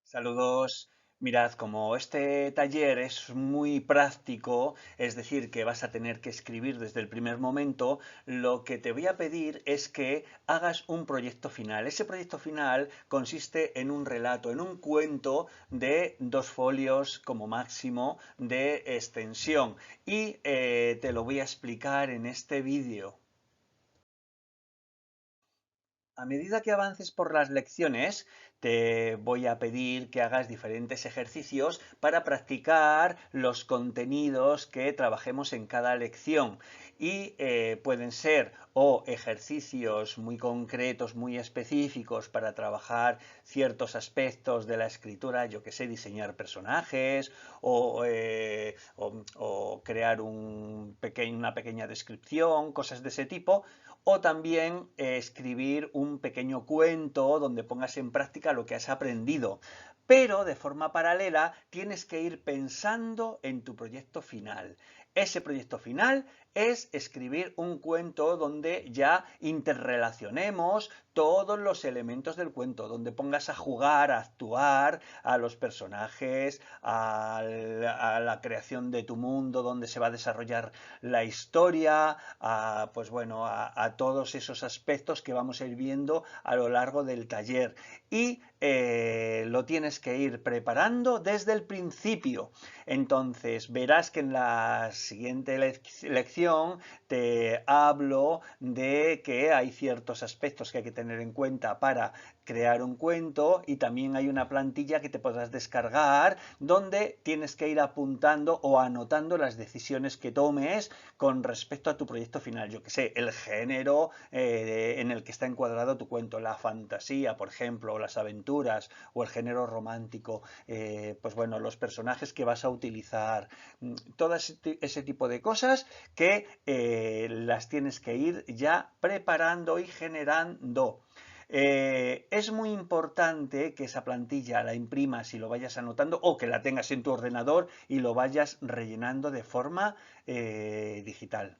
Saludos. Mirad, como este taller es muy práctico, es decir, que vas a tener que escribir desde el primer momento, lo que te voy a pedir es que hagas un proyecto final. Ese proyecto final consiste en un relato, en un cuento de 2 folios como máximo de extensión y te lo voy a explicar en este vídeo. A medida que avances por las lecciones, te voy a pedir que hagas diferentes ejercicios para practicar los contenidos que trabajemos en cada lección. Y pueden ser o ejercicios muy concretos, muy específicos para trabajar ciertos aspectos de la escritura, yo que sé, diseñar personajes o crear una pequeña descripción, cosas de ese tipo, o también escribir un pequeño cuento donde pongas en práctica lo que has aprendido. Pero de forma paralela tienes que ir pensando en tu proyecto final. Ese proyecto final es escribir un cuento donde ya interrelacionemos todos los elementos del cuento, donde pongas a jugar, a actuar a los personajes, a la creación de tu mundo, donde se va a desarrollar la historia, pues bueno, a todos esos aspectos que vamos a ir viendo a lo largo del taller. Y lo tienes que ir preparando desde el principio. Entonces, verás que en la siguiente lección te hablo de que hay ciertos aspectos que hay que tener en cuenta para crear un cuento y también hay una plantilla que te podrás descargar donde tienes que ir apuntando o anotando las decisiones que tomes con respecto a tu proyecto final. Yo que sé, el género en el que está encuadrado tu cuento, la fantasía, por ejemplo, o las aventuras, o el género romántico, pues bueno, los personajes que vas a utilizar, todo ese tipo de cosas que las tienes que ir ya preparando y generando. Es muy importante que esa plantilla la imprimas y lo vayas anotando o que la tengas en tu ordenador y lo vayas rellenando de forma digital.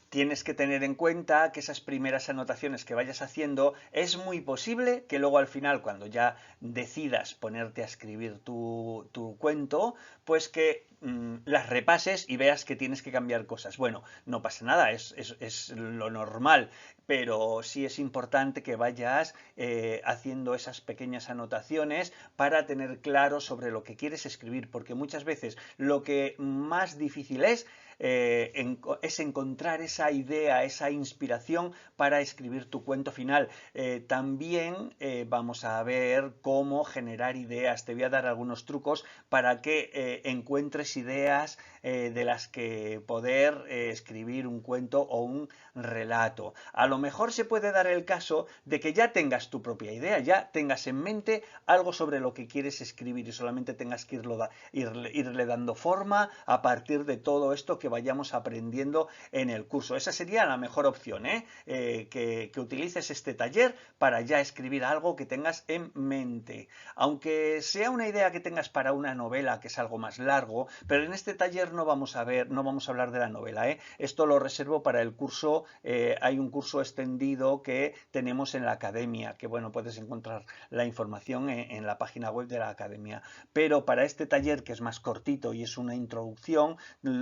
Tienes que tener en cuenta que esas primeras anotaciones que vayas haciendo es muy posible que luego al final, cuando ya decidas ponerte a escribir tu cuento, pues que las repases y veas que tienes que cambiar cosas. Bueno, no pasa nada, es lo normal, pero sí es importante que vayas haciendo esas pequeñas anotaciones para tener claro sobre lo que quieres escribir, porque muchas veces lo que más difícil es encontrar esa idea, esa inspiración para escribir tu cuento final. También vamos a ver cómo generar ideas. Te voy a dar algunos trucos para que encuentres ideas de las que poder escribir un cuento o un relato. A lo mejor se puede dar el caso de que ya tengas tu propia idea, ya tengas en mente algo sobre lo que quieres escribir y solamente tengas que irle dando forma a partir de todo esto que vayamos aprendiendo en el curso. Esa sería la mejor opción, que utilices este taller para ya escribir algo que tengas en mente. Aunque sea una idea que tengas para una novela, que es algo más largo, pero en este taller no vamos a hablar de la novela. Esto lo reservo para el curso, hay un curso extendido que tenemos en la academia, que bueno, puedes encontrar la información en la página web de la academia. Pero para este taller, que es más cortito y es una introducción,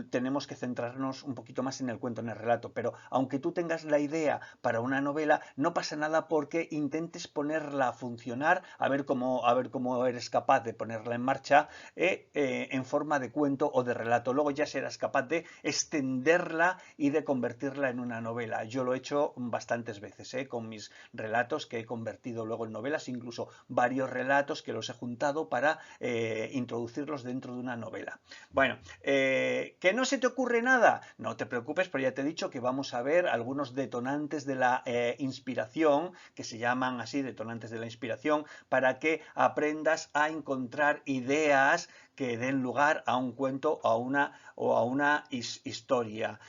tenemos que centrarnos un poquito más en el cuento, en el relato. Pero aunque tú tengas la idea para una novela, no pasa nada porque intentes ponerla a funcionar, a ver cómo eres capaz de ponerla en marcha en forma de cuento o de relato. Luego ya serás capaz de extenderla y de convertirla en una novela. Yo lo he hecho bastantes veces con mis relatos que he convertido luego en novelas, incluso varios relatos que los he juntado para introducirlos dentro de una novela. Bueno, ¿que no se te ocurre nada? No te preocupes, pero ya te he dicho que vamos a ver algunos detonantes de la inspiración, que se llaman así, detonantes de la inspiración, para que aprendas a encontrar ideas que den lugar a un cuento o a una historia.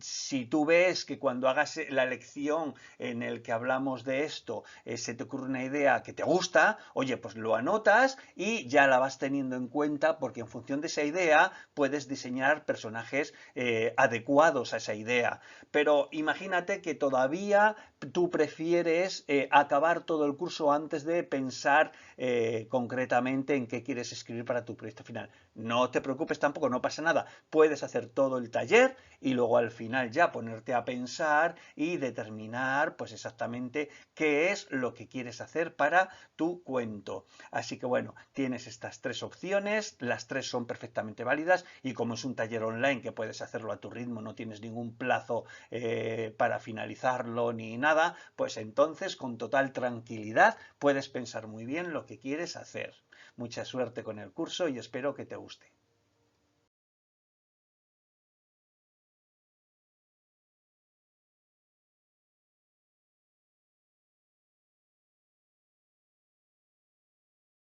Si tú ves que cuando hagas la lección en el que hablamos de esto, se te ocurre una idea que te gusta, oye, pues lo anotas y ya la vas teniendo en cuenta porque en función de esa idea puedes diseñar personajes adecuados a esa idea. Pero imagínate que todavía tú prefieres acabar todo el curso antes de pensar concretamente en qué quieres escribir para tu proyecto final. No te preocupes tampoco, no pasa nada. Puedes hacer todo el taller y luego al final ya ponerte a pensar y determinar pues exactamente qué es lo que quieres hacer para tu cuento. Así que bueno, tienes estas tres opciones, las tres son perfectamente válidas y como es un taller online que puedes hacerlo a tu ritmo, no tienes ningún plazo para finalizarlo ni nada, pues entonces con total tranquilidad puedes pensar muy bien lo que quieres hacer. Mucha suerte con el curso y espero que te guste.